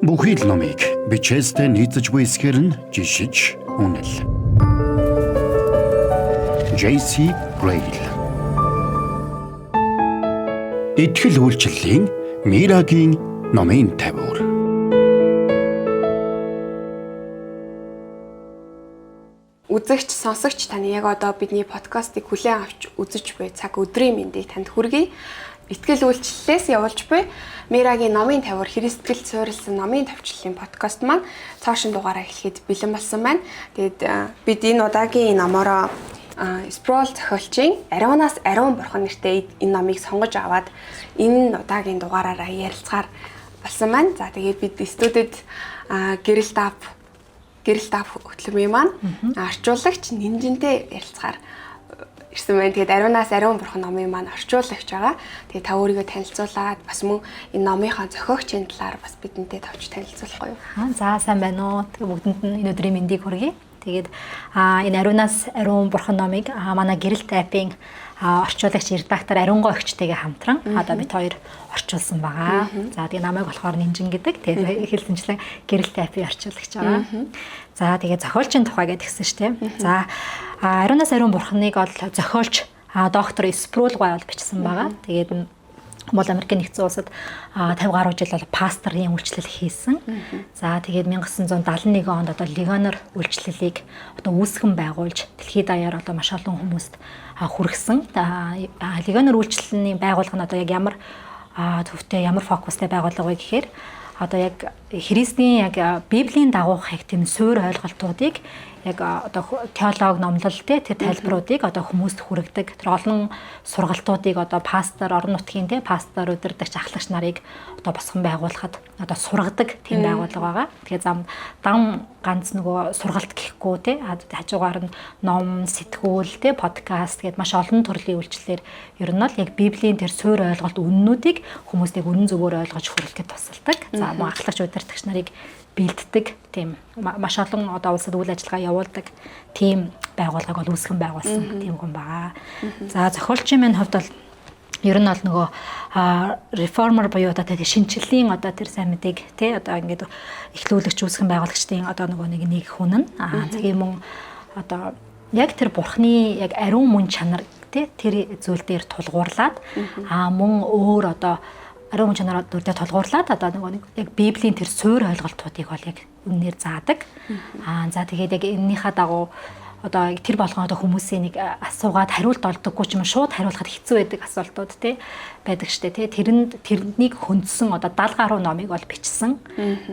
Бүхий л номыг бичээстэй нийцэж буй эсгээр нь жишиж үнэл. J.C. Ryle. Итгэл үйлчлэлийн Мирагийн номын тавиур. Үзэгч, сонсогч тань яг одоо бидний подкастыг хүлээн авч үзэж буй цаг өдрийн мэндийг танд хүргэе. Итгэл үйлчлэлээс явуулж буй Мирагийн номын тавиур Христтгэл суурилсан номын төвчлөлийн подкаст маань цаашин дугаараа эхлэхэд бэлэн болсон байна. Тэгэд бид энэ удаагийн номороо Sproul зохиолчийн Ариунаас Ариун бурхан нэртэй энэ номыг сонгож аваад энэ удаагийн дугаараараа ярилцахаар болсон байна. За тэгээд бид студид гэрэл тав хөтлөмийн маань орчуулагч Нинжинтэй ярилцахаар ирсэн байна. Тэгээд Ариунаас Ариун бурхан номын маань орчуулагч байгаа. Тэгээд та өөрийгөө танилцуулаад бас мөн энэ номынхаа зохиогчийн талаар бас бидэнтэй товч танилцуулах гоё. За сайн байна уу. Тэгээд бүгдэнд нь энэ өдрийн мэндийг хүргэе. Тэгээд энэ Ариунаас Ариун бурхан номыг манай гэрэл тайпын орчуулагч редактор Ариунгой өгчтэйгээ хамтран одоо бид хоёр орчуулсан байгаа. За тэгээд намайг болохоор Нинжин гэдэг. Тэгээд хэлсэнчлэн гэрэл тайпын орчуулагч байгаа. За тэгээд зохиолчийн тухай гэдгсэн шүү дээ. За Ариунаас Ариун бурханыг бол зохиолч доктор Sproul гой бол бичсэн байгаа. Тэгээд Монгол Америкийн нэгдсэн улсад 50 гаруй жил бол пасторын үйлчлэл хийсэн. За тэгээд 1971 онд одоо Легонор үйлчлэлийг одоо үүсгэн байгуулж дэлхийд даяар одоо маш олон хүмүүст хүргэсэн. Легонор үйлчлэлийн байгууллага нь одоо яг ямар төвтэй, ямар фокустай байгууллага вэ гэхээр одоо яг Христийн яг Библийн дагуухыг тийм суурь ойлголтуудыг яг одоо теолог номлол тэр тайлбаруудыг одоо хүмүүст хүргэдэг. Тэр олон сургалтуудыг одоо пастор, орон нутгийн пастор, удирдагч, ахлагч нарыг одоо босгон байгуулахад одоо сургадаг тийм байгууллага байгаа. Тэгэхээр дам ганц нөгөө сургалт гэхгүй хажуугаар нь ном, сэтгүүл, подкаст гэдээ маш олон төрлийн үйлчлэлээр ер нь бол яг Библийн тэр суурь ойлголт үннүүдийг хүмүүстийг үнэн зөвөөр ойлгож хүргэхэд тусалдаг. За мөн ахлагч, удирдагч нарыг бэлддэг тийм маш олон одоо улсад үйл ажиллагаа явуулдаг тийм байгууллагыг бол үүсгэн байгуулсан тийм хүн байгаа. За зохиолчийн минь хувьд бол ер нь бол нөгөө реформер буюу одоо тэр шинжиллийн одоо тэр сайн мэдээг одоо ингээд эхлүүлэгч үүсгэн байгуулагчдын одоо нөгөө нэг хүн нь цагийн мөн одоо яг тэр бурхны яг ариун мөн чанар тэр зүйл дээр тулгуурлаад мөн өөр одоо ариун чанараа дүрдээ толгуурлаад одоо нөгөө яг Библийн тэр суурь ойлголтуудыг бол яг үнээр заадаг. За тэгээд яг энэнийхээ дагуу одоо тэр болгон одоо хүмүүсийн нэг асуугаад хариулт олдоггүй ч юм шууд хариулахад хэцүү байдаг асуултууд байдаг штэ тэрнийг хөндсөн одоо 70 гаруй номыг бол бичсэн.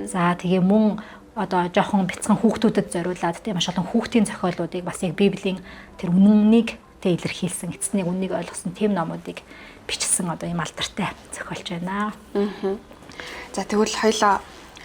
За тэгээ мөн одоо жоохон бяцхан хүүхдүүдэд зориулаад маш олон хүүхдийн зохиолуудыг бас яг Библийн тэр үннийг илэрхийлсэн эцснийг үннийг ойлгосон тийм номуудыг бичсэн одоо юм алдартай зохиолч байна. За тэгвэл хоёлоо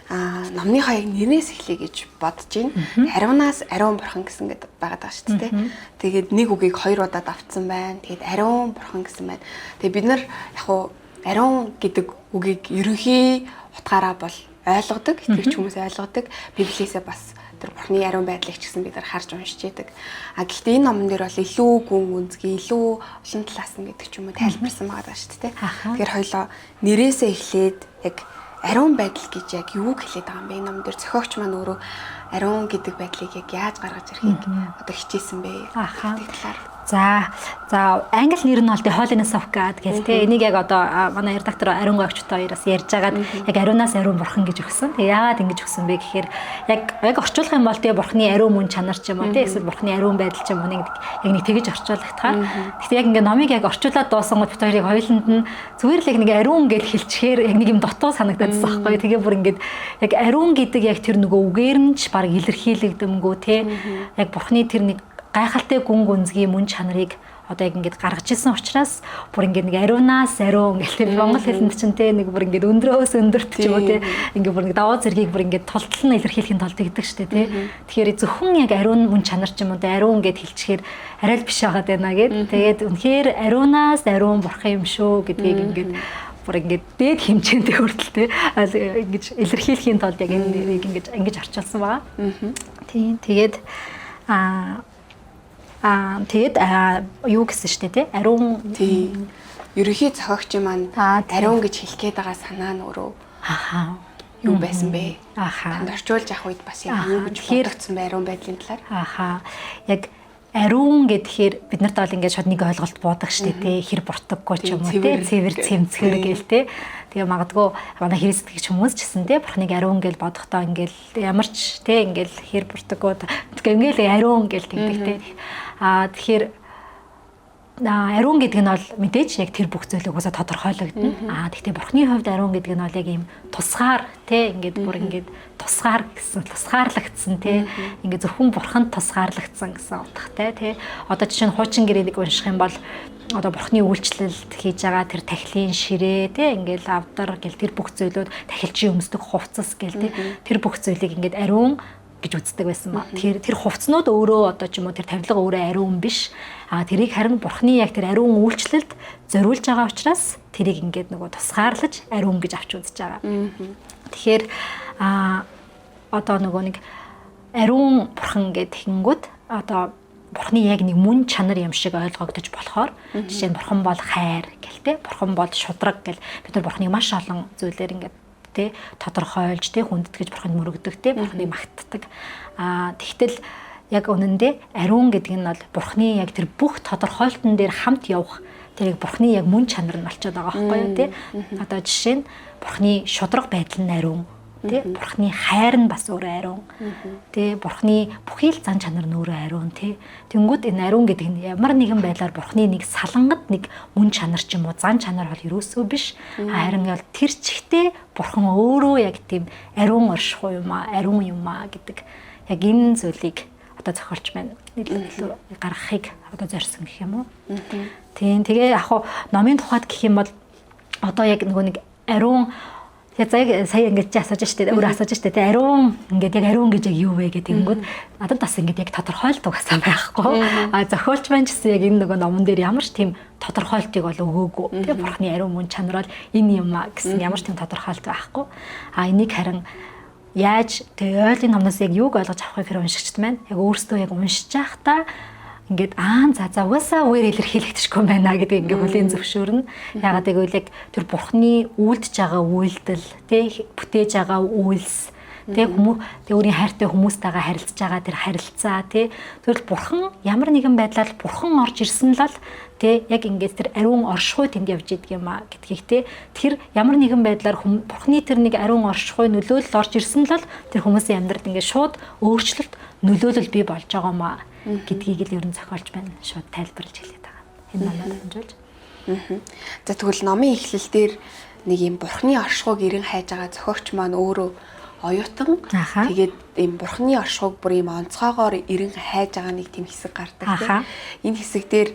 номныхоо яг нэрнээс эхлэе гэж бодож байна. Ариунаас Ариун бурхан гэсэн гэдэг байгаад байгаа шүү дээ. Тэгээд нэг үгийг хоёр удаад авцсан байна. Тэгээд Ариун бурхан гэсэн байна. Тэгээд бид нар яг хуу Ариун гэдэг үгийг ерөнхий утгаараа бол ойлгодог, итгэгч хүмүүс ойлгодог. Библиэсээ бас тэр бурхны ариун байдлыг ч гэсэн бид нар харж уншиж яадаг. Гэхдээ энэ номон дээр бол илүү гүн үнцгий, илүү олон талаас нь гэдэг ч юм уу тайлбарсан байгаа шүү дээ. Тэгэхээр хоёлоо нэрээсээ эхлээд яг ариун байдал гэж яг юу хэлээд байгаа юм бэ? Энэ номон дээр зохиогч маань өөрөө ариун гэдэг байдлыг яг яаж гаргаж ирэхийг одоо хичээсэн бэ? Гэдэг талаар. За англи нэр нь бол The Holiness of God гэх энийг яг одоо манай редактор Ариунгой өгчтэй хоёроос ярьж агаад яг Ариунаас Ариун бурхан гэж өгсөн. Тэг яагаад ингэж өгсөн бэ гэхээр яг орчуулах юм бол бурхны ариун мөн чанар ч юм уу эсвэл бурхны ариун байдал ч юм уу яг нэг тэгэж орчуулгахтаа. Гэхдээ яг ингээ номыг яг орчуулад дуусан гот бид хоёрыг хоёуланд нь зүгээр л яг нэг ариун гэж хэлчихээр яг нэг юм дотоо санагдаадсан байхгүй. Тэгээ бүр ингээд яг ариун гэдэг яг тэр нөгөө үгээр нь ч баг илэрхийлэгдэмгүү яг бурхны тэр нэг гайхалтай гүн гүнзгий мөн чанарыг одоо яг ингэж гаргаж ирсэн учраас бүр ингэ нэг Ариунаас Ариун гэх Монгол хэлэнд чинь нэг бүр ингэ өндрөөс өндөрт ч юм уу ингэ бүр нэг даваа зэргийг бүр ингэ толтол нь илэрхийлэхийн тулд тэгдэг штэ тэгэхээр зөвхөн яг Ариун мөн чанар ч юм уу Ариун гэд хэлчихээр арай л биш байгаад байна гэд тэгээд үнэхээр Ариунаас Ариун бурхан юм шүү гэдгийг ингэ бүр ингэ дээд хэмжээндээ хүртэл ингэж илэрхийлэхийн тулд яг энэ нэрийг ингэж орчуулсан байгаа. Тийм тэгээд тэгээд юу гэсэн штэ тий ариун ерөнхий зохиогч маань ариун гэж хэлэх гээд байгаа санаа нь өөрөө юу байсан бэ? Ахаа. Танд орчуулж авах үед бас юу гэж бодогдсон бэ ариун байдлын талаар? Ахаа. Яг ариун гэхээр бид нарт бол ингээд шууд нэг ойлголт буудаг штэ тий хэр буртаггүй ч юм уу тий цэвэр цэмцгэр гээл тий тэгээ магадгүй манай христтгэж хүмүүс ч гэсэн тий бурхныг ариун гээл бодохдоо ингээл ямар ч тий ингээл хэр буртаггүй ингээл ариун гээл тэгдэг тий тэгэхээр ариун гэдэг нь бол мэдээж яг тэр бүх зүйлийг уусаа тодорхойлогдно. Гэхдээ бурхны хувьд ариун гэдэг нь бол яг ийм тусгаар тий ингээд бүр ингээд тусгаарлагдсан тий ингээд зөвхөн бурханд тусгаарлагдсан гэсэн утгатай тий. Одоо жишээ нь хуучин гэрээг унших юм бол одоо бурхны үйлчлэлд хийж байгаа тэр тахилын ширээ тий ингээд авдар гэл тэр бүх зүйлүүд тахилчийн өмсдөг хувцас гэл тий тэр бүх зүйлийг ингээд ариун гэж үздэг байсан ба. Тэр хувцнууд өөрөө одоо ч юм уу тэр тавилга өөрөө ариун биш. Тэрийг харин бурхны яг тэр ариун үйлчлэлд зориулж байгаа учраас тэрийг ингээд нөгөө тусгаарлаж ариун гэж авч үзэж байгаа. Тэгэхээр одоо нөгөө нэг ариун бурхан гэдэг хэнгүүд одоо бурхны яг нэг мөн чанар юм шиг ойлгогдож болохоор жишээ нь бурхан бол хайр гэл те бурхан бол шудраг гэл бид нар бурхныг маш олон зүйлээр ингээд тэ тодорхойлж тэ хүндэтгэж бурханд мөрөгдөг тэ бурхныг магтдаг. Тэгтэл яг үнэндээ ариун гэдэг нь бол бурхны яг тэр бүх тодорхойлтон дээр хамт явах тэрийг бурхны яг мөн чанар нь болчиход байгаа байхгүй юу тэ. Одоо жишээ нь бурхны шудраг байдал нь ариун тэ бурхны хайр нь бас өөрөө ариун тэ бурхны бүхий л зан чанар нь өөрөө ариун тэ. Тэнгүүд энэ ариун гэдэг нь ямар нэгэн байдлаар бурхны нэг салангад нэг мөн чанар ч юм уу зан чанар бол ерөөсөө биш. Харин ял тэр чигтээ бурхан өөрөө яг тийм ариун оршихуй юм аа ариун юм аа гэдэг яг энэ зүйлийг одоо зохиолч маань илүү гаргахыг одоо зорьсон гэх юм уу. Тийм тэгээ яг хуу номын тухайд гэх юм бол одоо яг нөгөө нэг ариун яг сая ингэж асууж штэ өөрөө асууж штэ тэ ариун ингээд яг ариун гэж яг юу вэ гэдэг ингэнгүүт надад бас ингээд яг тодорхойлдог гэсэн байхгүй. Зохиолч маань ч гэсэн яг энэ нөгөө номон дээр ямар ч тийм тодорхойлтыг бол өгөөгүй. Тэгээ бурхны ариун мөн чанар бол энэ юм а гэсэн ямар ч тийм тодорхойлт байхгүй. Энийг харин яаж тэгээ ойлын номноос яг юуг ойлгож авахыг хэрэг уншигчд маань яг өөрсдөө яг уншиж байхдаа ингээд за уусаа үгээр илэрхийлэгдэхгүй байна гэдэг ингээд хүлийн зөвшөөрнө. Ягаад гэвэл яг тэр бурхны үйлдэж байгаа үйлдэл тий бүтээж байгаа үйлс тий өөрийн хайртай хүмүүстэйгээ харилцаж байгаа тэр харилцаа тий тэгвэл бурхан ямар нэгэн байдлаар бурхан орж ирсэн л тий яг ингээд тэр ариун оршихуй тэнд явж идэг юм а гэдгийг тий тэр ямар нэгэн байдлаар бурхны тэр нэг ариун оршихуй нөлөөлөл орж ирсэн л тэр хүмүүсийн амьдралд ингээд шууд өөрчлөлт нөлөөлөл бий болж байгаа юм а гэдгийг л ерөн зохиолч байна шууд тайлбарлаж хэлээд байгаа. Энэ номоор хэмжүүлж. За тэгвэл номын эхлэл дээр нэг юм бурхны оршихуйг ирэн хайж байгаа зохиогч маань өөрөө оюутан. Тэгээд ийм бурхны оршихуйг бүр ийм онцгойгоор ирэн хайж байгаа нэг тийм хэсэг гардаг тийм. Энэ хэсэг дээр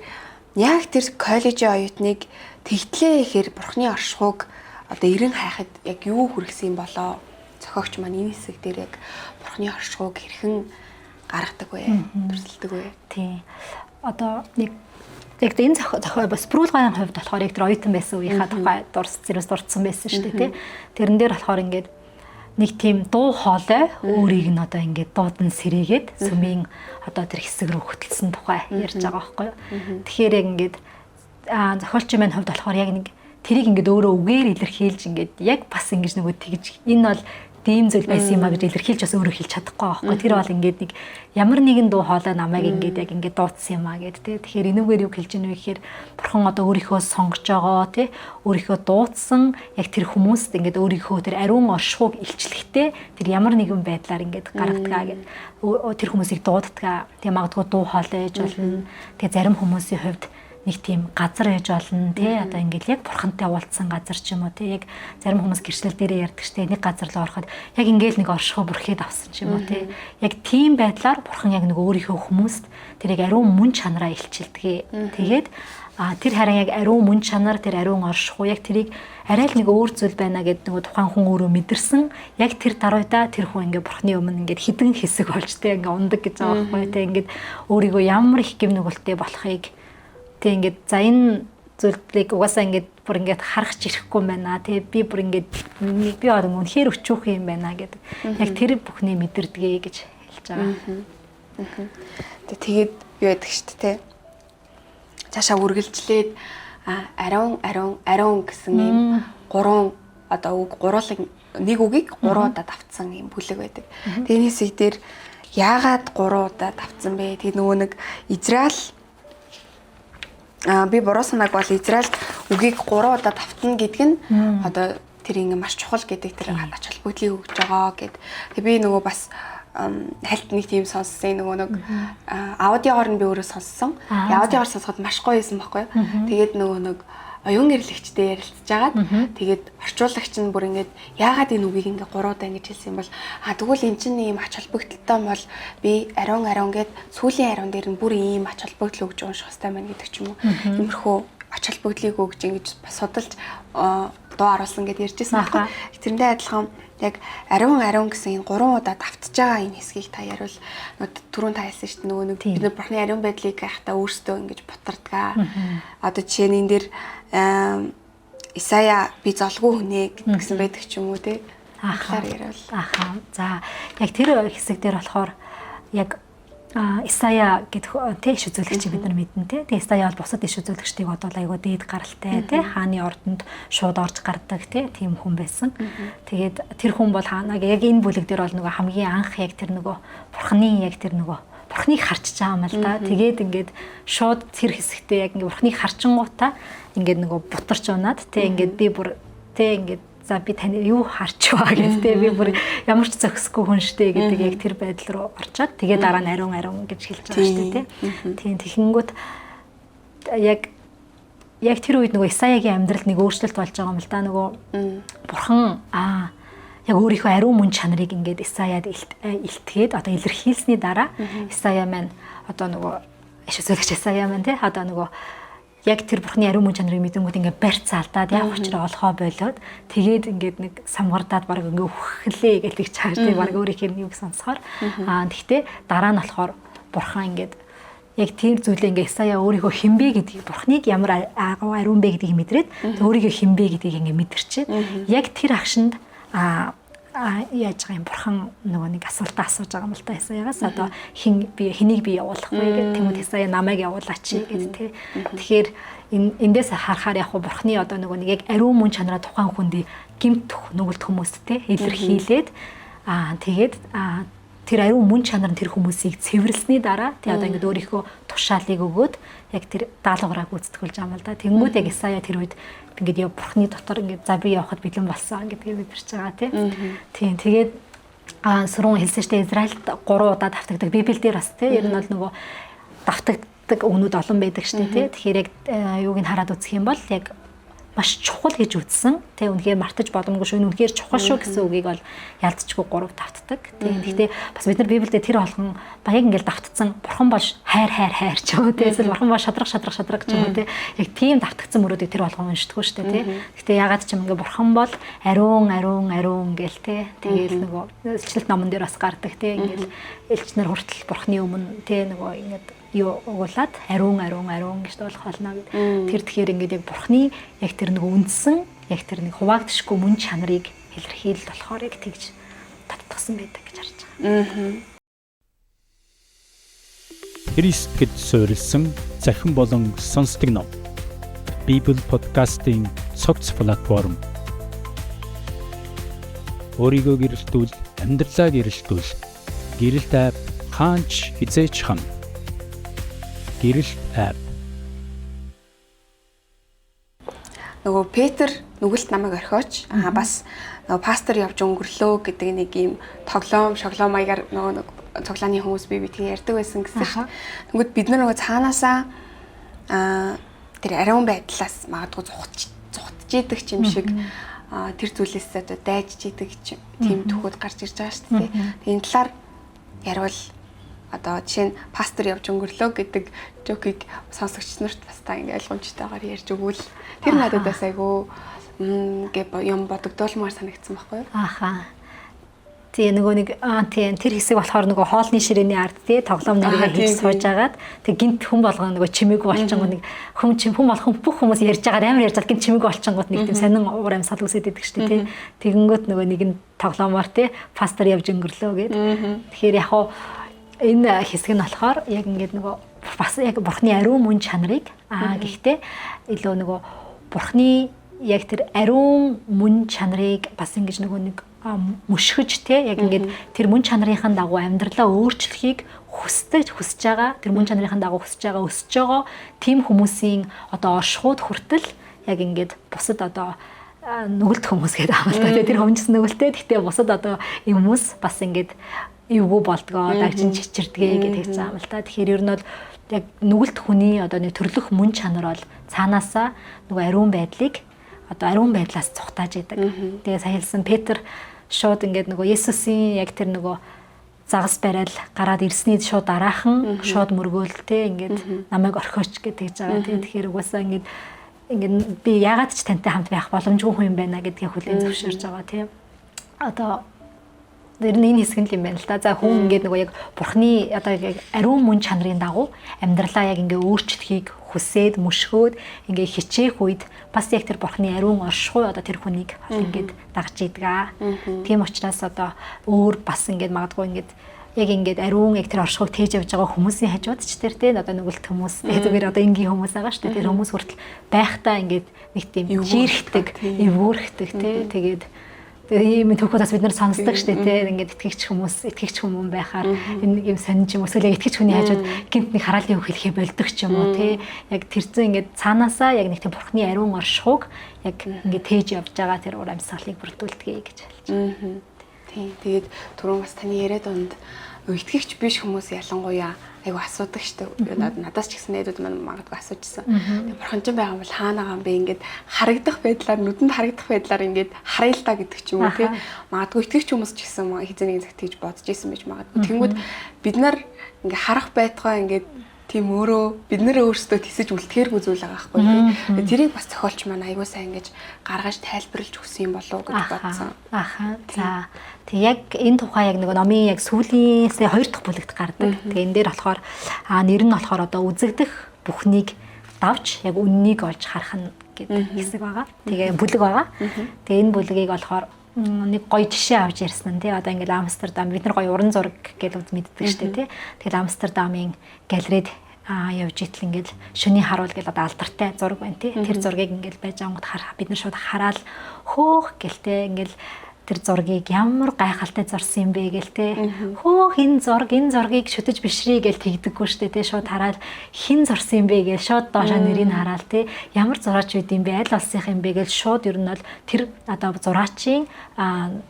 яг тэр коллежийн оюутныг тэгтлээ гэхээр бурхны оршихуйг одоо ирэн хайхад яг юу хүргэсэн болоо зохиогч маань энэ хэсэг дээр яг бурхны оршихуйг хэрхэн гаргадаг вэ? Төрсөлдөг вэ? Тий. Одоо нэг яг энэ зохиол бас Брүүлгайн хувьд болохоор яг тэр оюутан байсан үеийнхаа тухай зэрэс дурдсан байсан шүү дээ тий. Тэрэн дээр болохоор ингээд нэг тийм дуу хоолой өөрийг нь одоо ингээд дуудан сэрээгээд сүмийн одоо тэр хэсэг рүү хөтлсөн тухай ярьж байгаа байхгүй юу. Тэгэхээр яг ингээд зохиолчийн маань хувьд болохоор яг нэг тэрийг ингээд өөрөө үгээр илэрхийлж ингээд яг бас ингэж нөгөө тэгж энэ бол тийм зүйл байсан юм а гэж илэрхийлж бас өөрөө хэлж чадахгүй байхгүй. Тэр бол ингээд нэг ямар нэгэн дуу хоолой намайг ингээд яг ингээд дуудсан юм а гэд тэ. Тэгэхээр энүүгээр юу хэлж ийнэ вэ гэхээр бурхан одоо өөрийнхөө сонгож байгаа тэ өөрийнхөө дуудсан яг тэр хүмүүст ингээд өөрийнхөө тэр ариун оршихуйг илчлэхдээ тэр ямар нэгэн байдлаар ингээд гаргадаг гэд тэр хүмүүсийг дууддаг. Тэгээ магадгүй дуу хоолой ээж болно. Тэгээ зарим хүмүүсийн хувьд нэг тийм газар ээж болно тий одоо ингээд яг бурхантай уулзсан газар ч юм уу тий яг зарим хүмүүс гэрчлэл дээрээ ярьдаг штэ нэг газар л ороход яг ингээд нэг оршихуй бүрхээд авсан ч юм уу тий яг тийм байдлаар бурхан яг нэг өөрийнхөө хүмүүст тэрийг ариун мөн чанараа илчилдэг. Тэгээд тэр харин яг ариун мөн чанар тэр ариун оршихуй яг тэрийг арай л нэг өөр зүйл байна гэдэг нэг тухайн хүн өөрөө мэдэрсэн яг тэр даруйда тэр хүн ингээд бурхны өмнө ингээд хідэн хэсэг болж тий ингээд ундаг гэж байгаа байхгүй тий ингээд өөрийгөө ямар их гэмнүгэлтэй болохыг тэг ингээд за энэ зүйлийг угаасаа ингээд бүр ингээд харах ч ирэхгүй байна. Тэгээ би бүр ингээд би орон үнэхээр өчүүх юм байна гэдэг. Яг тэр бүхний мэдэрдгээ гэж хэлж байгаа. Тэгээд юу яддаг шүү дээ. Цаашаа үргэлжлээд ариун гэсэн ийм гурван одоо үг гуруулыг нэг үгийг 3 удаа давтсан юм бүлэг байдаг. Тэгээ энэ хэсэг дээр яагаад 3 удаа давтсан бэ? Тэгээ нөгөө нэг Израиль би буруу санааг бол Израиль үгийг 3 удаа давтна гэдг нь одоо тэр ингээ маш чухал гэдэг тэр ач холбогдлыг өгж байгаа гэд. Тэгээ би нөгөө бас хальт нэг тийм сонссон нөгөө нэг аудиогоор нь би өөрөө сонссон. Аудиогоор сонсоход маш гоё байсан байхгүй юу? Тэгээд нөгөө нэг оюун гэрлэгчтэй ярилцж агаад тэгээд орчуулагч нь бүр ингээд яагаад энэ үгийг ингээ 3 удаа ингэж хэлсэн юм бол тэгвэл эн чинь ийм ач холбогдолтой бол би ариун гэд сүүлийн ариун дээр нь бүр ийм ач холбогдол өгж унших хэрэгтэй байна гэдэг ч юм уу. Иймэрхүү ач холбогдлыг өгж ингэж бас судалж дуу оруулсан гэдээ ярьжсэн байхгүй. Тэрэндээ адилхан яг ариун гэсэн энэ 3 удаа давтж байгаа энэ хэсгийг та яривал түрүүн та хэлсэн шүү дээ нөгөө нэг бид нар бурхны ариун байдлыг хайхтаа өөрсдөө ингэж бутардгаа. Одоо жишээ нь энэ дээр Исая би золгүй хүнээ гэсэн байдаг ч юм уу те. Ахаар яривал. За яг тэр хэсэг дээр болохоор яг Исая гэдэг иш үзүүлэгчийг бид нар мэднэ те. Тэгээ Исая бол бусад иш үзүүлэгчдийг одоо айгуу дээд гаралтай те. Хааны ордонд шууд орж гардаг те. Тийм хүн байсан. Тэгээд тэр хүн бол хаанаг яг энэ бүлэг дээр бол нөгөө хамгийн анх яг тэр нөгөө бурхныг харчиж байгаа юм л да. Тэгээд ингээд шууд тэр хэсэгтээ яг ингээд бурхныг харчингуудаа ингээд нөгөө бутарч унаад те. Ингээд би бүр те ингээд за би таны юу харчваа гэдтэй би бүр ямар ч зөксгүй хүн штэ гэдэг яг тэр байдал руу орчоод тэгээ дараа нь ариун гэж хэлж байгаа штэ тий. Тийм тэгэнгүүт яг тэр үед нөгөө Исаягийн амьдралд нэг өөрчлөлт болж байгаа юм л да нөгөө бурхан яг өөрийнхөө ариун мөн чанарыг ингээд Исаяд илтгээд одоо илэрхийлсний дараа Исая маань одоо нөгөө иш үзүүлэгч Исая маань тий одоо нөгөө яг тэр бурхны ариун мөн чанарыг мэдэнгүүт ингээд барьц алдаад яг учраас олхоо болоод тэгээд ингээд нэг самгардаад баг ингээд үхлээ гэдэг чааштай баг өөрийнх нь юу сонсохоор тэгтээ дараа нь болохоор бурхан ингээд яг тэр зүйлээ ингээд Исая өөрийнхөө хинбэ гэдгийг бурхныг ямар ариун бэ гэдгийг мэдрээд өөрийнхөө хинбэ гэдгийг ингээд мэдэрчээ яг тэр агшинд яаж байгаа юм бурхан нөгөө нэг асуултаа асууж байгаа юм л та Исаягаас одоо хэнийг би явуулах вэ гэдэг тэгмэд Исая намайг явуулаач гэдэг тий. Тэгэхээр эндээс харахаар яг бурхны одоо нөгөө нэг яг ариун мөн чанараа тухайн хүнд гимт нүгэлт хүмүүст тий илэрхийлээд тэгээд тэр ариун мөн чанар нь тэр хүмүүсийг цэвэрлсэний дараа тий одоо ингээд өөрийнхөө тушаалыг өгөөд яг тэр даалгавраа гүйцэтгүүлж байгаа юм л да. Тэнгүүд яг Исая тэр үед ингээд яв бурхны дотор ингээд за би явахад бэлэн болсон гэдгийг мэдэрч байгаа тийм тэгээд сүрэн хэлсэн штэ Израильд 3 удаа давтагдаг Библиэлд бас тийм ер нь бол нөгөө давтагдаг өгнүүд олон байдаг штэ тийм тэгэхээр яг юуг нь хараад үзэх юм бол яг маш чухал гэж үзсэн. Тэ үнэхээр мартаж боломгүй шүү. Үнэхээр чухал шүү гэсэн үгийг бол ялцчгүй 3 давтдаг. Тийм. Гэхдээ бас бид нар Библиэд тэр болгон баяг ингээл давтцсан бурхан бол хайр ч юм уу. Эсвэл бурхан бол шадрах ч юм уу. Тэ. Яг тийм давтагдсан мөрөөдийг тэр болгон уншдаггүй шүү дээ. Тэ. Гэхдээ ягаад ч юм ингээ бурхан бол ариун гээл тэ. Тэгээл нөгөө илчлэлт номон дээр бас гардаг тэ. Ингээл элчнэр хүртэл бурханы өмнө тэ нөгөө ингээд юу угуулад ариун гэж болох болно гэд. Тэр тэгэхээр ингээд яг бурхны яг тэр нэг үндсэн яг тэр нэг хуваагдшгүй мөн чанарыг илэрхийлэл болохоор яг тэгж татдагсан байдаг гэж харж байгаа. Христэд суурилсан захин болон сонсдог ном. Bible podcast-ийн цогц платформ. Өөрийгөө гэрэлтүүл, амьдралаа гэрэлтүүл. Гэрэлт айп хаанч хизээч хам. Гэрэлт айп. Нөгөө Петр нүгэлт намайг орхиоч бас нөгөө пастор явж өнгөрлөө гэдэг нэг юм тоглоом маягаар нөгөө цоглааны хүмүүс бие биетгий ярьдаг байсан гэсэн шүү. Тэнгүүд бид нар нөгөө цаанаасаа тэр ариун байдлаас магадгүй зүхтж идэг юм шиг тэр зүйлээс одоо дайжж идэг тийм төхөд гарч ирж байгаа шүү дээ. Энэ талаар ярил одоо жишээ нь пастор явж өнгөрлөө гэдэг жокийг сонсогч нарт бас та ингэ ойлгомжтойгоор ярьж өгвөл тэр надад бас айгүй юм бодогдуулмаар санагдсан байхгүй юу? Тэгээ нөгөө нэг тийм тэр хэсэг болохоор нөгөө хоолны ширээний ард тий тоглоом нэргээ хийж сууж агаад тэг гинт хүн болгоо нөгөө чимээг болчингууд нэг хүн болгон бүх хүмүүс ярьж байгаа амар ярьж байгаа гинт чимээг болчингууд нэг тийм сонин уур амьсгал үсээд идэг шүү дээ тий. Тэгэнгүүт нөгөө нэг нь тоглоомоор тий пастор явж өнгөрлөө гэд. Тэгэхээр яг хуу энэ хэсэг нь болохоор яг ингээд нөгөө бас яг бурхны ариун мөн чанарыг гэхдээ илүү нөгөө бурхны яг тэр ариун мөн чанарыг бас ингэж нөгөө нэг мөшгөж те яг ингээд тэр мөн чанарын дагуу амьдралаа өөрчлөхийг хүсэж байгаа тэр мөн чанарын дагуу хүсэж байгаа өсөж байгаа тийм хүмүүсийн одоо оршихуйд хүртэл яг ингээд бусад одоо нүгэлт хүмүүс гэдэг аах л та тэр хүмүүс нүгэлтэй гэхдээ бусад одоо юм хүмүүс бас ингээд эвгүй болдгоо дагчин чичирдгээ гэдэг юм л та тэгэхээр ер нь бол яг нүгэлт хүний одоо нэг төрлөх мөн чанар бол цаанаасаа нөгөө ариун байдлыг одоо ариун байдлаас цухтааж идэг. Тэгээ саялсан Петр шууд ингээд нөгөө Есүсийн яг тэр нөгөө загас барайл гараад ирсний шууд дараахан шууд мөргөөлтэй ингээд намайг орхиоч гэдэг жагаа тийм тэгэхээр угаасаа ингээд би яагаад ч тантай хамт байх боломжгүй хүн юм байна гэдгийг хүлээн зөвшөөрж байгаа тийм одоо энэ хэсэг нь юм байна л да. За хүн ингээд нөгөө яг бурхны одоо яг ариун мөн чанарын дагуу амьдралаа яг ингээд өөрчлөхийг хүсээд мөшгөөд ингээд хичээх үед бас яг тэр бурхны ариун оршихуй одоо тэр хүнийг ингээд дагж идэг. Тийм учраас одоо өөр бас ингээд магадгүй ингээд яг ингээд ариун яг тэр оршихуйг тээж явж байгаа хүмүүсийн хажууд ч тэр тийм одоо нүгэлт хүмүүс зүгээр одоо энгийн хүмүүс байгаа шүү дээ. Тэр хүмүүс хүртэл байхдаа ингээд нэг тийм жирхдэг, эвгүүрхдэг тийм тэгээд ийм түүхүүдээс бид нар сонсдог шүү дээ тийм ингээд итгэгч хүмүүс байхаар энэ юм сонирч юм эсвэл итгэгч хүний хажууд гинт нэг хараалын үг хэлэхээ болдог ч юм уу тийм яг тэрцэн ингээд цаанаасаа яг нэг тийм бурхны ариун оршихуйг яг ингээд тээж явж байгаа тэр ур амьсгалыг бүрдүүлдэг гэж хэлж байна. Тийм тэгээд түрүүн бас таны яриад донд итгэгч биш хүмүүс ялангуяа айгу асуудаг штэ надаас ч гэсэн найдууд маань магадгүй асуужсэн. Тэгээ бурхан ч байгаа бол хаана байгаа юм бэ ингээд харагдах байдлаар нүдэнд харагдах байдлаар ингээд харъя л та гэдэг ч юм уу тий. Магадгүй итгэгч хүмүүс ч гэсэн хэзээ нэгэн цагт тэгж бодож исэн байж магадгүй. Тэнгүүд бид нар ингээд харах байтугай ингээд тийм өөрөө бид нэр өөрсдөө тисэж үлдэхээргүй зүйл байгаа байхгүй тий. Тэрийг бас зохиолч маань айгуу сайн ингэж гаргаж тайлбарлаж өгсөн юм болов уу гэж бодсон. Аха. За тэг яг энэ тухай яг нэг номын яг сүүлийнхээ 2 дахь бүлэгт гардаг. Тэгээ энэ дээр болохоор нэр нь болохоор одоо үзэгдэх бүхнийг давж яг үннийг олж харах нь гэдэг хэсэг байгаа. Тэгээ бүлэг байгаа. Тэгээ энэ бүлгийг болохоор нэг гоё жишээ авч ярьсан нь тий одоо ингээл Амстердам бид нар гоё уран зураг гэж мэддэг штэ тий тэгэл Амстердамын галерейд явж итэл ингээл шөнийн харуул гэл одоо алдартай зураг байна тий тэр зургийг ингээл байж ангууд бид нар шууд хараад хөөх гэлтэй ингээл тэр зургийг ямар гайхалтай зурсан юм бэ гээл те хөөх энэ зургийг шүтэж бишрий гээл тэгдэггүй штэ те шууд хараад хин зурсан юм бэ гээл шууд доошоо нэрийг хараал те ямар зураач байд юм бэ аль улсынх юм бэ гээл шууд ер нь бол тэр одоо зураачийн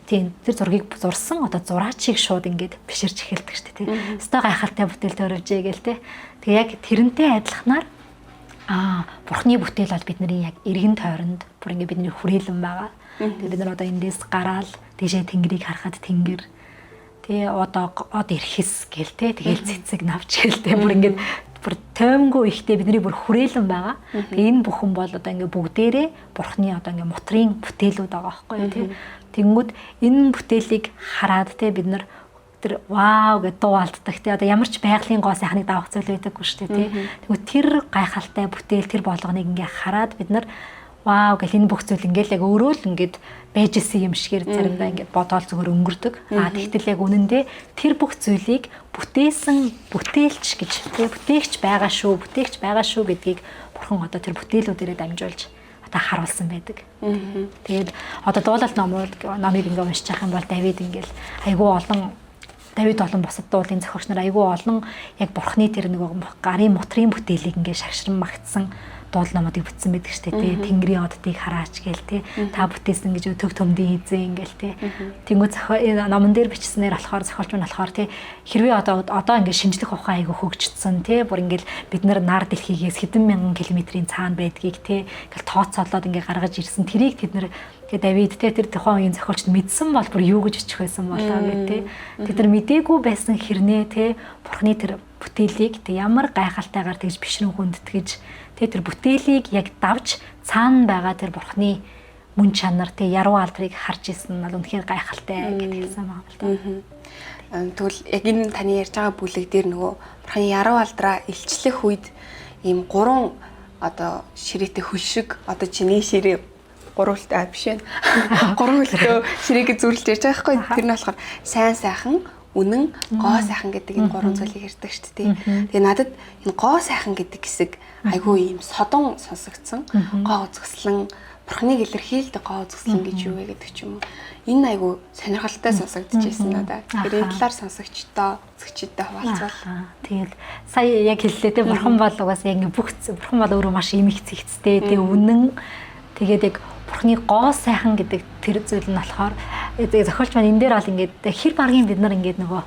тийм тэр зургийг зурсан одоо зураачийг шууд ингээд биширч эхэлдэг штэ те өстой гайхалтай бүтээл төрөвжээ гээл те тэг яг тэрнтэй адилханаар бурхны бүтээл бол бидний яг эргэн тойронд бүр ингээд бидний хүрээлэн байгаа. Тэгээд бид нар одоо эндээс гараал тийшээ тэнгэрийг харахад тэнгэр тий одоо од ирэхс гээл те тэгэл цэцэг навч гээл те бүр ингээд бүр тоймгүй ихтэй бидний бүр хүрээлэн байгаа. Тэгээ энэ бүхэн бол одоо ингээд бүгдээрээ бурхны одоо ингээд мотрын бүтээлүүд байгаа байхгүй юу тий. Тэнгүүд энэ бүтээлийг хараад те бид нар тэр вау гэдэг дуу алддаг тий одоо ямар ч байгалийн гоо сайхныг давах зүйл байдаггүй шүү дээ тий. Тэгвэл тэр гайхалтай бүтээл тэр болгоныг ингээ хараад бид нар вау гэл энэ бүх зүйл ингээл яг өөрөө л ингээд байж исэн юм шигээр заримдаа ингээд бодоол зүгээр өнгөрдөг. Тэгтэл яг үнэндээ тэр бүх зүйлийг бүтээсэн бүтээлч гэж тий бүтээгч байгаа шүү гэдгийг бурхан одоо тэр бүтээлүүдээрээ дамжуулж одоо харуулсан байдаг. Тэгээд одоо дуулалт номыг ингээ уншиж байгаа юм бол Давид олон бусад дуулын зохиогч нар айгүй олон яг бурхны тэр нэг гарын мотрын бүтээлийг ингээ шагшран магтсан дуул номуудыг бүтсэн байдаг штэ тий тэнгэрийн оддыг хараач гээл тий та бүтээсэн гэж төг төмдийн хизээ ингээл тий тэнгүү номон дээр бичснээр болохоор зохиолч маань болохоор тий хэрвээ одоо ингээ шинжлэх ухаан айгүй хөгжчихсэн тий бүр ингээл бид нар дэлхийгээс хэдэн мянган километрийн цаана байдгийг тий ингээл тооцоолоод ингээ гаргаж ирсэн тэрийг тэд нар Давид те тэр тухайн үеийн зохиолчд мэдсэн бол бүр юу гэж очих байсан болоо гэх те тэд нар мдээгүй байсан хэрнээ те бурхны тэр бүтээлийг те ямар гайхалтайгаар тэгж бишрэн хүндэтгэж те тэр бүтээлийг яг давж цаана байгаа тэр бурхны мөн чанар те яруу алдрыг харж исэн нь бол үнэхээр гайхалтай гэж хэлсэн байгаа л да. Тэгвэл яг энэ таны ярьж байгаа бүлэг дээр нөгөө бурхны яруу алдраа илчлэх үед ийм 3 одоо ширээтэй хөлшиг одоо чиний ширээ 3 үлтэй биш ээ. 3 үлтэй ширээгээ зүрлж ярьж байгаа хгүй. Тэр нь болохоор сайн сайхан, үнэн, гоо сайхан гэдэг энэ 3 зүйлийг ярьдаг шүү дээ. Тэгээ надад энэ гоо сайхан гэдэг хэсэг айгүй ийм содон сонсогдсон. Гоо үзэсгэлэн бурхныг илэрхийлдэг гоо үзэсгэлэн гэж юу вэ гэдэг ч юм уу. Энэ айгу сонирхолтой сонсогдчихсэн надад. Тэгэхээр энэ талаар сонсогчдоо үзэгчдээ хуваалцвал. Тэгэл сая яг хэллээ те бурхан бол угаас яг бүх бурхан бол өөрөө маш имих цэгцтэй те үнэн тэгээд яг бурхны гоо сайхан гэдэг тэр зүйл нь болохоор зохиолч маань энэ дээр бол ингээд хэр баргийн бид нар ингээд нөгөө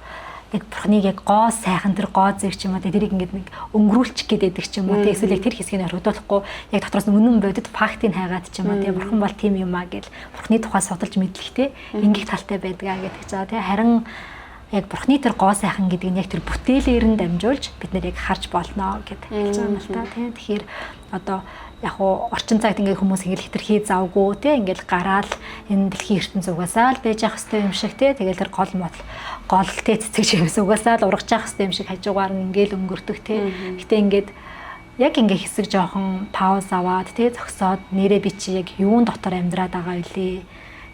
яг бурхныг яг гоо сайхан тэр гоо зэрэг ч юм уу тэрийг ингээд нэг өнгөрүүлчих гээд байдаг ч юм уу те эсвэл яг тэр хэсгийг орхидуулахгүй яг дотроос нь үнэн бодит фактыг хайгаад ч юм уу те бурхан бол тийм юм аа гэж бурхны тухай судалж мэдлэхтэй ингээх талтай байдгаа гэдэг ч жаа те харин яг бурхны тэр гоо сайхан гэдэг нь яг тэр бүтээлээр нь дамжуулж бид нэр яг харж болно гэдэг хэлж байгаа юм л та тийм. Тэгэхээр одоо яг уу орчин цагт ингээд хүмүүс ингээл хитрхий завгүй тийм ингээл гараал энэ дэлхийн ертөнц угаасаа л байж явах хэрэгтэй юм шиг тийм. Тэгэл тэр гол тий цэцэг шигээс угаасаа л ургаж явах хэрэгтэй юм шиг хажуугаар нь ингээл өнгөрдөг тийм. Гэтэ ингээд яг ингээ хэсэг жоохон пауз аваад тий зогсоод нэрээ би чи яг юун дотор амьдраад байгаа вэ?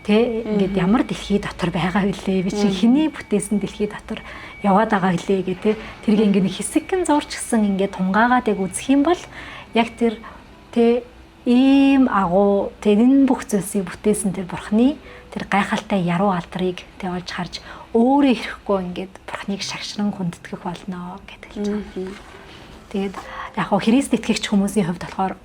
Тэ ингээд ямар дэлхий дотор байгаа гэлээ би чи хэний бүтээсэн дэлхий дотор яваад байгаа гэлээ гэ тэ тэрийг ингээд нэг хэсэгэн зурч гисэн ингээд тунгаагаад яг үзэх юм бол яг тэр тэ ийм агуу тэрэн бүх зүйлсийг бүтээсэн тэр бурхны тэр гайхалтай яруу алдрыг тэ олж харж өөрөө ирэхгүй ингээд бурхныг шагшран хүндэтгэх болно гэдэг хэлж байгаа. Тэгээд яг хоо Христ итгэгч хүмүүсийн хувьд болохоор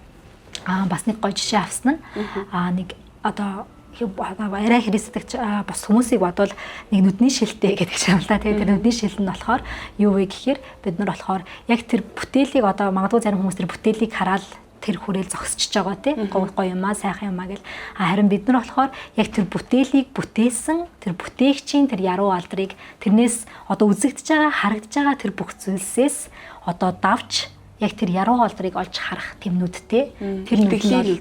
бас нэг гоё жишээ авсан нь нэг одоо арай Христэд бас хүмүүсийг бодвол нэг нүдний шилтэй гэдэг юм л да. Тэгээд тэр нүдний шил нь болохоор юу вэ гэхээр бид нар болохоор яг тэр бүтээлийг одоо магадгүй зарим хүмүүс тэр бүтээлийг хараад тэр хүрээл зогсчихж байгаа тийм гоё юм аа сайхан юм аа гэл харин бид нар болохоор яг тэр бүтээлийг бүтээсэн тэр бүтээгчийн тэр яруу алдрыг тэрнээс одоо үзэгдэж байгаа харагдж байгаа тэр бүх зүйлсээс одоо давж яг тэр яруу алдрыг олж харах тийм нүдтэй тэр нүдний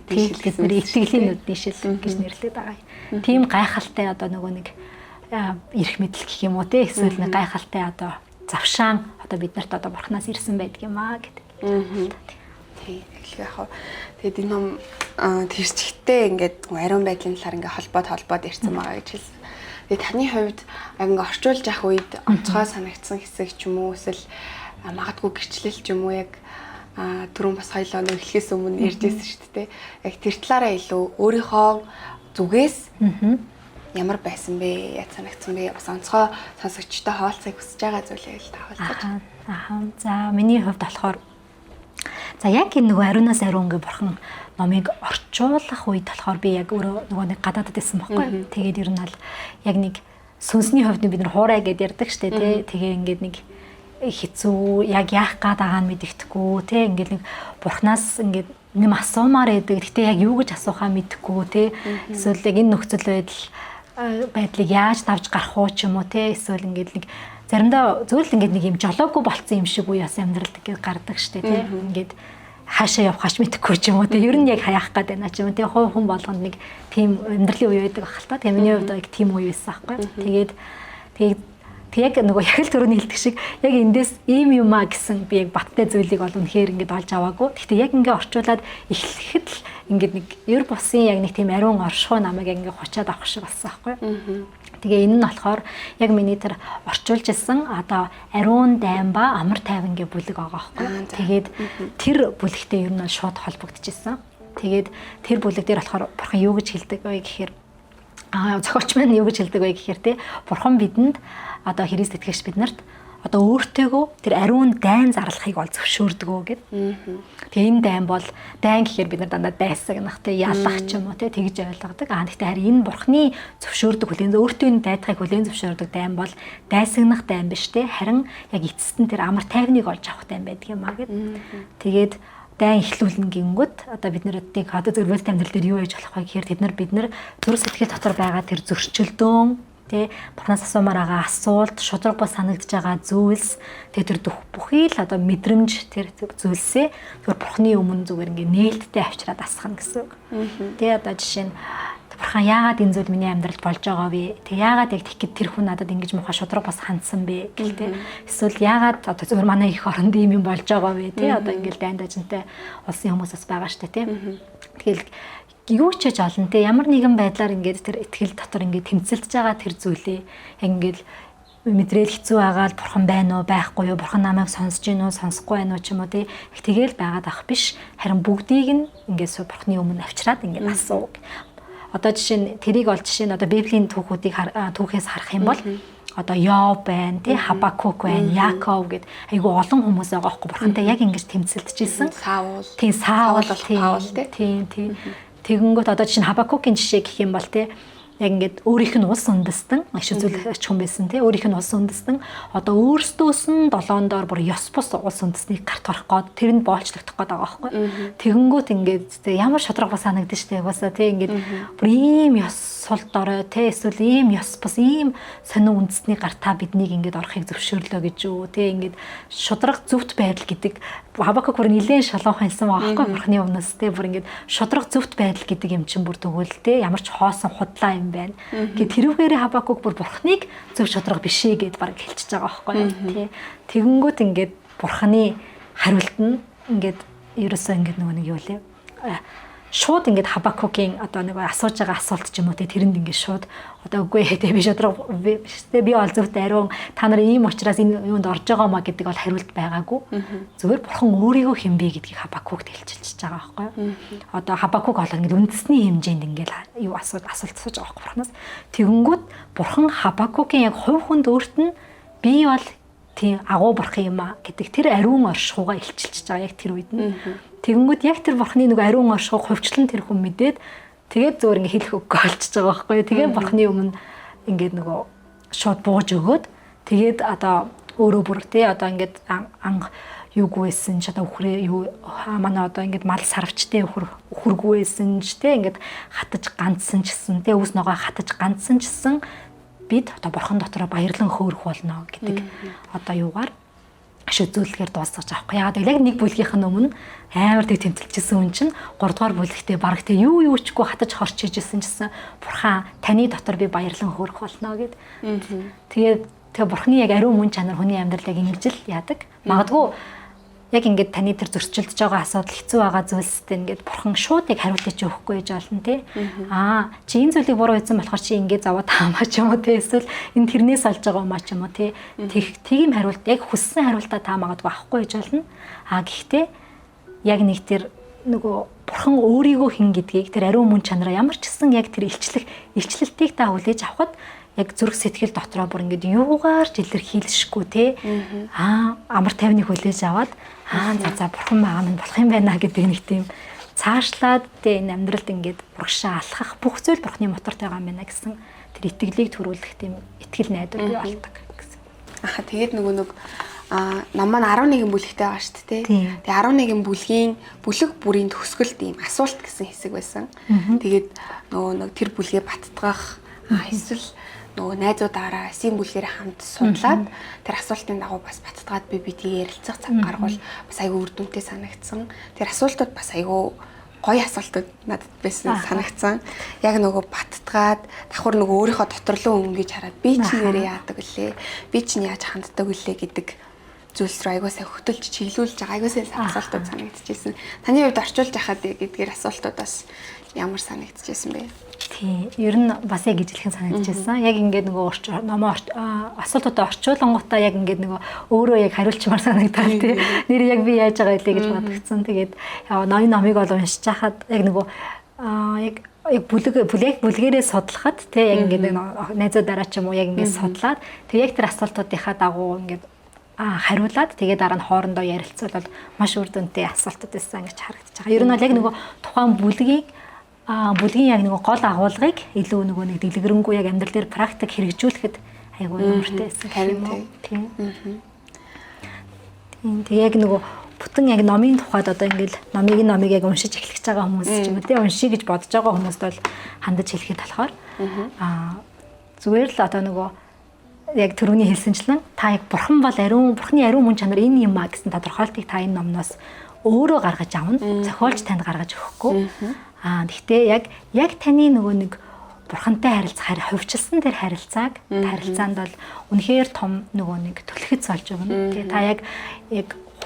итгэлийн нүдний шил гэж нэрлэдэг байгаа. Тийм гайхалтай одоо нөгөө нэг эрх мэдэл гэх юм уу те эсвэл нэг гайхалтай одоо завшаан одоо биднэрт одоо бурхнаас ирсэн байдаг юм аа гэдэг. Тийм яг тэгээд энэ ном тэрчгтээ ингээд ариун байдлын талаар ингээд холбоод ярьсан байгаа гэж хэлсэн. Тэгээд таны хувьд яг ингээд орчуулж явах үед онцгой санагдсан хэсэг ч юм уу эсвэл магадгүй гэрчлэл ч юм уу яг түрүүн бас хоёлоо эхлэхээс өмнө ярьжсэн шүү дээ. Яг тэр талаараа илүү өөрийнхөө зүгээс ямар байсан бэ? Яаж санагдсан бэ? Бас онцгой сонсогчтой хаалцахыг хүсэж байгаа зүйлээ л хаалцаж. За миний хувьд болохоор за яг энэ нөгөө ариунаас ариун гэ бурхан номыг орчуулах үед болохоор би яг өөрөө нөгөө нэг гадаадд байсан байхгүй. Тэгээд ер нь аль яг нэг сүнсний хувьд бид нар хуурай гэдээ ярьдаг штэ тий. Тэгээ ингээд нэг хэцүү яг яах гээд байгаа нь мэддэхгүй тий. Ингээд нэг бурхнаас ингээд нэм асуумаар байдаг. Гэтэ яг юу гэж асуухаа мэдэхгүй тий. Эсвэл яг энэ нөхцөл байдлыг яаж давж гарах уу ч юм уу тий. Эсвэл ингээд нэг заримдаа зөвл ингээд нэг юм жолоогүй болцсон юм шиг үе бас амьдралд ингээд гардаг штэ тий. Ингээд хаашаа явах хаш мэдэхгүй ч юм уу тий. Ер нь яг хаяах гээд байна ч юм уу тий. Хувь хүн болгонд нэг тийм амьдралын үе байдаг баг л та. Тэгээ миний хувьд яг тийм үе байсан байхгүй. Тэгээд яг нөгөө яг л түрүүний хэлдэг шиг яг эндээс ийм юм а гэсэн би яг баттай зүйлийг бол үнэхээр ингээд олж аваагүй. Гэхдээ яг ингээд орчуулад эхлэхэд л ингээд нэг ер бусын яг нэг тийм ариун оршихуй намайг яг ингээд хочаад авах шиг болсон байхгүй. Тэгээ энэ нь болохоор яг миний тэр орчуулж ирсэн одоо ариун дайн ба амар тайван гэ бүлэг байгаа байхгүй. Тэгээд тэр бүлэгтэй ер нь шууд холбогдчихсэн. Тэгээд тэр бүлэг дээр болохоор бурхан юу гэж хэлдэг вэ гэхээр зохиолч маань юу гэж хэлдэг вэ гэхээр тий бурхан бидэнд одоо Христ итгэгч биднэрт одоо өөртөөгөө тэр ариун дайн зарлахыг бол зөвшөөрдгөө гэд. Тэгээ энэ дайн бол дайн гэхээр бид нар дандаа дайсагнах тий ялах ч юм уу тий тэгж ойлгодог. Гэхдээ харин энэ бурхны зөвшөөрдөг хүлээн өөртөө энэ дайдахыг хүлээн зөвшөөрдөг дайн бол дайсагнах дайн биш тий харин яг эцэст нь тэр амар тайвныг олж авах дайн байдаг юм а гэд. Тэгээд дайн ихлүүлнэ гингүүд одоо бид нарыг одоо зөвлөлт амьдрал дээр юу яаж болох вэ гэхээр бид нар зүрх сэтгэл дотор байгаа тэр зөрчилдөөн тэ бурхнаас асуумаар байгаа асуулт шудраг ба санагдж байгаа зүйлс тэр бүхий л одоо мэдрэмж тэр зүйлсээ тэр бурхны өмнө зүгээр ингээ нээлттэй авчираад асгах гэсэн үг. Тэ одоо жишээ нь бурхан яагаад энэ зүйл миний амьдралд болж байгаа вэ? Тэг яагаад яг тэгэх гэд тэр хүн надад ингэж муухай шудраг бас хандсан бэ гэл тэ. Эсвэл яагаад одоо зөвхөн манай их оронд ийм юм болж байгаа вэ? Тэ одоо ингээл дайнд ажинтай улсын хүмүүс бас байгаа штэ тэ. Тэгэл юу ч хийж олно те ямар нэгэн байдлаар ингээд тэр ихтгэл дотор ингээд тэмцэлдэж байгаа тэр зүйлээ яг ингээд мэдрэл хэцүү байгаа л бурхан байна уу байхгүй юу, бурхан намайг сонсож гин үү сонсохгүй байна уу ч юм уу тий. Их тэгэл байгаад ах биш. Харин бүгдийг нь ингээд бурханы өмнө авчираад ингээд асуу. Одоо жишээ нь тэрийг ол жишээ нь одоо Библийн түүхээс харах юм бол одоо Йоб байна, тий, Хабакук байна, Яков гэд айгүй олон хүмүүс байгаа байхгүй бурхантай яг ингэж тэмцэлдэж ирсэн. Саул тийм. Тэгэнгүүт одоо жишээ нь Хабакукийн жишээ гэх юм бол тий яг ингээд өөрийнх нь улс үндэстэн маш үзүүлэгч хүн байсан тий өөрийнх нь улс үндэстэн одоо өөрсдөөс нь долоон доор бүр ёс бус улс үндэстнийг гарт гарах гээд тэрэнд боолчлогдох гээд байгаа байхгүй тэгэнгүүт ингээд ямар шодрог бас санагдаж штэ басаа тий ингээд бүр ийм ёс сул дорой тий эсвэл ийм ёс бус ийм сонин үндэстний гартаа биднийг ингээд орохыг зөвшөөрлөө гэж үү тий ингээд шудраг зөвхт байдал гэдэг Хабакук бүр нэлээд шалгах хэлсэн байгаа байхгүй бурхны өмнөөс тий бүр ингээд шудраг зөвхт байдал гэдэг юм чинь бүр тэгвэл тий ямар ч хоосон худлаа юм байна. Гэт тэрүүгээрээ Хабакук бүр бурхныг зөв шудраг бишээ гэд баг хэлчихэж байгаа байхгүй тий. Тэгэнгүүт ингээд бурхны хариулт нь ингээд ерөөсөө ингээд нэг юу лээ. Шууд ингээд Хабакукийн одоо нэг асууж байгаа асуулт ч юм уу тэрэнд ингээд шууд одоо үгүй ээ би шудраг би ол зөвхөн ариун та нар ийм учраас энэ юунд орж байгаа маа гэдэг бол хариулт байгаагүй. Зөвхөн бурхан өөрийгөө хинбэ гэдгийг Хабакукт хэлчихэж байгаа байхгүй. Одоо Хабакук бол ингээд үндэсний хэмжээнд ингээд юу асуулт асууж байгаа байхгүй бурханаас. Тэгэнгүүт бурхан Хабакукийн яг хувь хүнд өөрт нь би бол тийм агуу бурхан юм а гэдэг тэр ариун оршихуйгаа илчилчихэж байгаа яг тэр үед нь. Тэгэнгүүт яг тэр бурхны нэг ариун оршихуйг хувьчлан тэр хүн мэдээд тэгээд зөөр ингээ хэлэх үггүй болчихж байгаа байхгүй. Тэгээд бурхны өмнө ингээд нөгөө шууд бууж өгөөд тэгээд одоо өөрөө бүр тий одоо ингээд анх юугүй байсан ч одоо үхрээ юу манай одоо ингээд мал сарвчтэй үхэргүй байсан ч тий ингээд хатаж ганцсан чсэн тий өвс ногоо хатаж ганцсан чсэн бид одоо бурхан дотроо баярлан хөөрөх болно гэдэг одоо юугаар шүзүүлгээр дуусгаж авахгүй. Яагаад гэвэл яг нэг бүлгийнх нь өмнө амар тэг тэмцэлжсэн хүн чинь 3 дугаар бүлэгтээ бараг тэг юу чгүй хатаж хорч хийжсэн чсэн бурхан таны дотор би баярлан хөөрөх болно гэд. Тэгээд бурхны яг ариун мөн чанар хүний амьдралыг ингэж л яадаг. Магадгүй яг ингээд таны тэр зөрчилдөж байгаа асуудал хэцүү байгаа зүйлстэй ингээд бурхан шууд яг хариулт чи өгөхгүй гэж болно тий. Чи энэ зүйлийг буруу хийсэн болохоор чи ингээд заваад таамаа ч юм уу тий эсвэл энэ тэрнээс олж байгаа юм а ч юм уу тий. Тийм хариулт яг хүссэн хариултаа та магадгүй авахгүй гэж болно. Гэхдээ яг нэг тэр нөгөө бурхан өөрийгөө хин гэдгийг тэр ариун мөн чанараа ямар ч гэсэн яг тэр илчлэлтийг та хүлээж авахад яг зүрх сэтгэл дотроо бүр ингээд юугаар ч илэрхийлшгүй те амар тайвныг хүлээж аваад за бурхан байгаа минь болох юм байна гэдэг нэг тийм цаашлаад те энэ амьдралд ингээд бургашаа алхах бүх зүйл бурханы мотортой байгаа юм байна гэсэн тэр итгэлийг төрүүлэх тийм итгэл найдвар бий болдог гэсэн. Тэгээд нөгөө нэг нам маань 11 бүлэгтэй байгаа шүү дээ. Тэгээ 11 бүлгийн бүлэг бүрийн төгсгөлд ийм асуулт гэсэн хэсэг байсан. Тэгээд нөгөө нэг тэр бүлгээ баттгах эсвэл нөгөө найзуудаараа эсийн бүлгээр хамт судлаад тэр асуултын дагуу бас баттгаад бити ярилцах цаг гаргавал бас айгүй үр дүнтэй санагдсан. Тэр асуултууд бас айгүй гоё асуултууд надад байсан санагдсан. Яг нөгөө баттгаад давхар нөгөө өөрийнхөө доторлоо өнгөж хараад би ч нэрээ яадаг үлээ. Би ч яаж ханддаг үлээ гэдэг зүйлс рүү айгүй сайн хөтөлж чиглүүлж байгаа айгүй сайн асуултууд санагдчихсэн. Таны хувьд орчуулж яхад гэдгээр асуултуудаас ямар санагдчихсэн бэ? Тий, ер нь бас яг ижлэхэн санагдчихсан. Яг ингээд нөгөө номоо асуултуудаа орчуулангуудаа яг ингээд нөгөө өөрөө яг хариулчмаар санагдаад тий. Нэр яг би яаж байгаа илээ гэж бодогдсон. Тэгээд ноён номыг бол уншиж хахад яг нөгөө яг бүлгээрээ судлахад тий яг ингээд найзуудаараа ч юм уу яг ингээд судлаад тэг яг тэр асуултуудынхаа дагуу ингээд хариулаад тэгээд дараа нь хоорондоо ярилцвал маш үр дүнтэй асуултууд байсан гэж харагдаж байгаа. Ер нь бол яг нөгөө тухайн бүлгийн яг нэг гол агуулгыг илүү нөгөө нэг дэлгэрэнгүй яг амьдрал дээр практик хэрэгжүүлэхэд айгүй нэмэртэй байсан юм уу? Тийм. Тэг яг нөгөө бүтэн яг номын тухайд одоо ингээл номыг яг уншиж эхлэж байгаа хүмүүс ч юм уу тий уншия гэж бодож байгаа хүмүүст бол хандаж хэлэхэд болохоор зүгээр л одоо нөгөө яг түрүүний хэлсэнчлэн та яг бурхан бол бурханы ариун мөн чанар энэ юм а гэсэн тодорхойлтыг та энэ номноос өөрөө гаргаж авна. Зохиолч танд гаргаж өгөхгүй. Гэхдээ яг таны нөгөө нэг бурхантай харилцах хувьчилсан тэр харилцаанд бол үнэхээр том нөгөө нэг түлхэц болж өгнө. Тэгээ та яг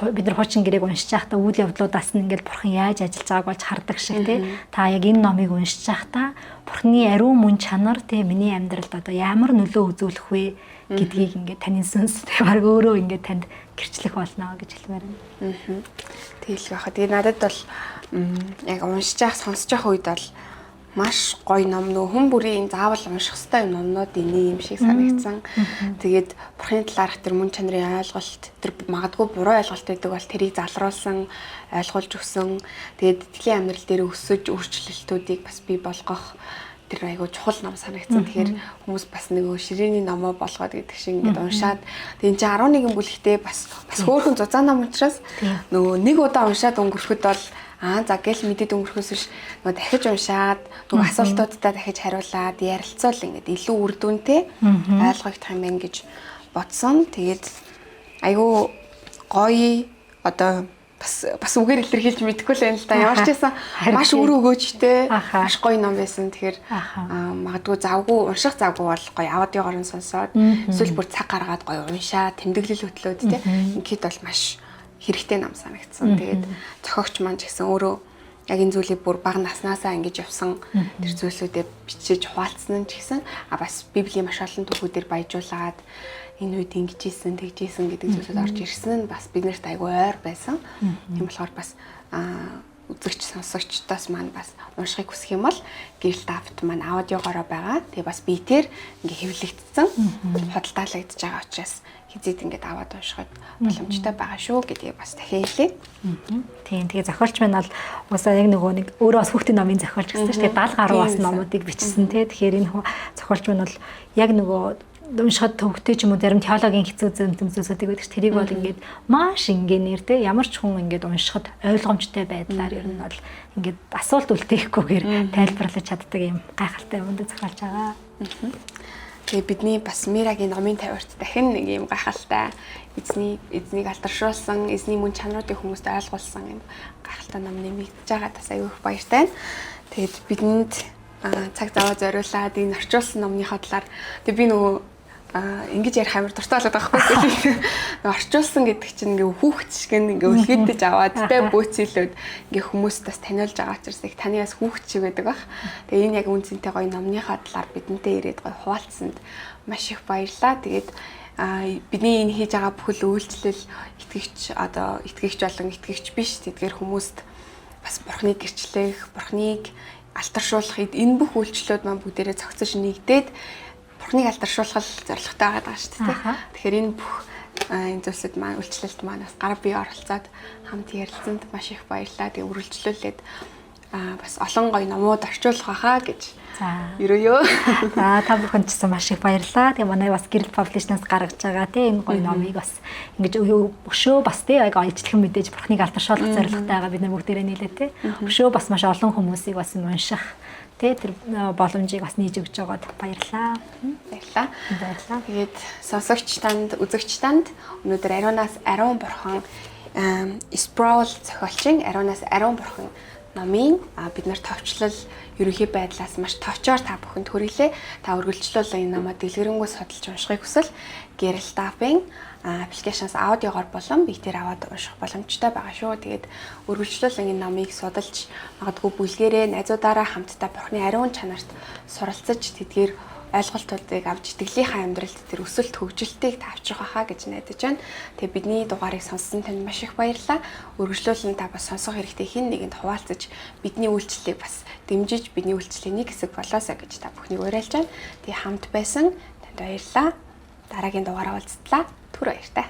бид нар хуучин гэрээг уншиж байхдаа үйл явдлуудаас нь ингээд бурхан яаж ажиллаж байгааг болж хардаг шиг тий. Та яг энэ номыг уншиж байхдаа бурханы ариун мөн чанар тий миний амьдралд одоо ямар нөлөө үзүүлэх вэ гэдгийг ингээд таны сүнс тий баг өөрөө ингээд танд гэрчлэх болно гэж хэлмээр байна. Тэгэлгүй байхад тэгээ надад бол яг уншиж явах сонсож явах үед бол маш гоё ном нөө хүн бүрийн заавал унших ёстой номнуудын нэг юм шиг санагдсан. Тэгээд бурхны талаарх тэр мөн чанарын ойлголт, тэр магадгүй буруу ойлголт байдаг бол тэрийг залруулсан, ойлгуулж өгсөн. Тэгээд итгэлийн амьдрал дээр өсөж өөрчлөлтүүдийг бас бий болгох тэр айгуу чухал ном санагдсан. Тэгэхээр хүмүүс бас нөгөө ширээний номоо болгоод гэдэг шиг ингээд уншаад тэгээд энэ чинь 11 бүлэгтээ бас хөөрхөн зузаан ном учраас нөгөө нэг удаа уншаад өнгөрөхөд бол за гэл мэдээд өнгөрөхөөс биш нөгөө дахиж уншаад нөгөө асуултуудаа дахиж хариулаад ярилцвал ингээд илүү үр дүнтэй ойлгогдох юм байна гэж бодсон. Тэгээд айгуу гоё одоо бас үгээр илэрхийлж мэдэхгүй л байна л да. Ямар ч байсан маш өр өгөөжтэй, маш гоё ном байсан. Тэгэхээр магадгүй унших завгүй бол гоё аудиогоор нь сонсоод эсвэл бүр цаг гаргаад гоё уншаад тэмдэглэл хөтлөөд те ингээд бол маш хэрэгтэй ном санагдсан. Тэгээд зохиогч маань ч гэсэн өөрөө яг энэ зүйлийг бүр бага наснаасаа ингэж явсан тэр зүйлсүүдээ бичиж хуваалцсан нь ч гэсэн бас Библийн маш олон түүхүүдээр баяжуулаад энэ үед ингэжсэн, тэгжсэн гэдэг зүйлүүд орж ирсэн нь бас биднэрт айгүй ойр байсан. Тийм болохоор бас үзэгч сонсогчдоос маань бас уншихыг хүсэх юм бол гэрэл давт маань аудиогоороо байгаа. Тэгээ бас биетээр ингээ хэвлэгдсэн, хөдөлтаалагдж байгаа учраас хизээд ингээд аваад уншихад боломжтой байгаа шүү гэдгийг бас дахин хэлье. Тийм. Тэгээ зохиолч маань бол уусаа яг нэг өөрөө бас хүүхдийн номын зохиолч гэсэн чинь 70 гаруй бас номуудыг бичсэн тий. Тэгэхээр энэ зохиолч маань бол яг нөгөө уншихад төвхтэй ч юм уу зарим теологийн хэцүү зүйлсүүдийг байдаг ш. Тэрийг бол ингээд маш ингээнээр тий ямар ч хүн ингээд уншихад ойлгомжтой байдлаар ер нь бол ингээд асуулт үлдээхгүйгээр тайлбарлаж чаддаг юм гайхалтай юмд зохиолж байгаа. Тэгээ бидний бас Мирагийн номын тавиурт дахин нэг юм гайхалтай эзнийг алдаршуулсан, эзний мөн чанаруудыг хүмүүст ойлгуулсан юм гайхалтай ном нэмэгдэж байгаа тас аюух баяртай. Тэгээд бидэнд цаг зав зориулаад энэ орчуулсан номныхоо талаар тэг би нөгөө ингэж ярих амар дуртай болоод байгаа байхгүй. Орчуулсан гэдэг чинь ингээ хүүхэд шиг ингээ үлгэдэж аваад тэ бөөцөлөөд ингээ хүмүүст бас таниулж байгаа учраас их таны бас хүүхэд шиг байдаг бах. Тэгээ энэ яг үнцэнтэй гоё номныхаа талаар бидэнтэй ирээд гоё хуваалцсанд маш их баярлалаа. Тэгээд бидний энэ хийж байгаа бүхэл үйлчлэл итгэгч болон итгэгч биш тэдгээр хүмүүст бас бурхныг гэрчлэх, бурхныг алдаршуулах энэ бүх үйлчлэлүүд маань бүгдээрээ цогцож нэгдээд бурхныг алдаршуулах зорилготой байгаа шүү дээ. Тэгэхээр энэ бүх энэ зүйлсүүд маань үйлчлэлт маань бас гар бие оролцоод хамт ярилцсанд маш их баярлалаа. Тэгээ үргэлжлүүлээд бас олон гоё номууд орчуулах байхаа гэж ерөөё. За та бүхэнд ч гэсэн маш их баярлалаа. Тэгээ манай бас Гэрэл Publishers гаргаж байгаа тийм энэ гоё номыг бас ингэж өшөө бас тийм яг ижлэхэн мэдээж бурхныг алдаршуулах зорилготой байгаа бид нар бүгдээрээ нийлээ тийм. Өшөө бас маш олон хүмүүсийг бас унших тэр боломжийг бас нээж өгч байгаад баярлалаа. Баярлалаа. Тэгээд сонсогч танд, үзэгч танд өнөөдөр Ариунаас Ариун бурхан Sproul зохиолчийн Ариунаас Ариун бурхан номын бид нар товчлол ерөнхий байдлаас маш товчоор та бүхэнд хүргэлээ. Та үргэлжлүүлэн энэ намаа дэлгэрэнгүй судалж уншихыг хүсвэл Гэрэл Давтын аппликейшнаас аудиогоор болон биетээр аваад унших боломжтой байгаа шүү. Тэгээд үргэлжлүүлэн энэ номыг судалж магадгүй бүлгэрээ найзуудаараа хамтдаа бурхны ариун чанарт суралцаж тэдгээр ойлголтуудыг авч итгэлийнхаа амьдралд тэр өсөлт хөгжилтийг тавьчих байхаа гэж найдаж байна. Тэгээ бидний дугаарыг сонссон танд маш их баярлалаа. Үргэлжлүүлэн та бас сонсох хэрэгтэй хэн нэгэнд хуваалцаж бидний үйлчлэлийг бас дэмжиж бидний үйлчлэлийн нэг хэсэг болоосаа гэж та бүхнийг уриалж байна. Тэгээ хамт байсан танд баярлалаа. Дараагийн дугаараа уулзтлаа. Түр баяртай.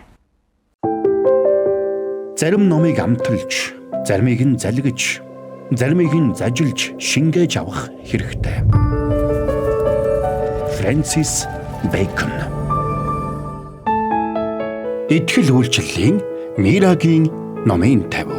Зарим номыг амталж, заримыг нь залгиж, заримыг нь зажилж, шингээж авах хэрэгтэй. Фрэнсис Бэйкон. Итгэл үйлчлэлийн Мирагийн номын 50.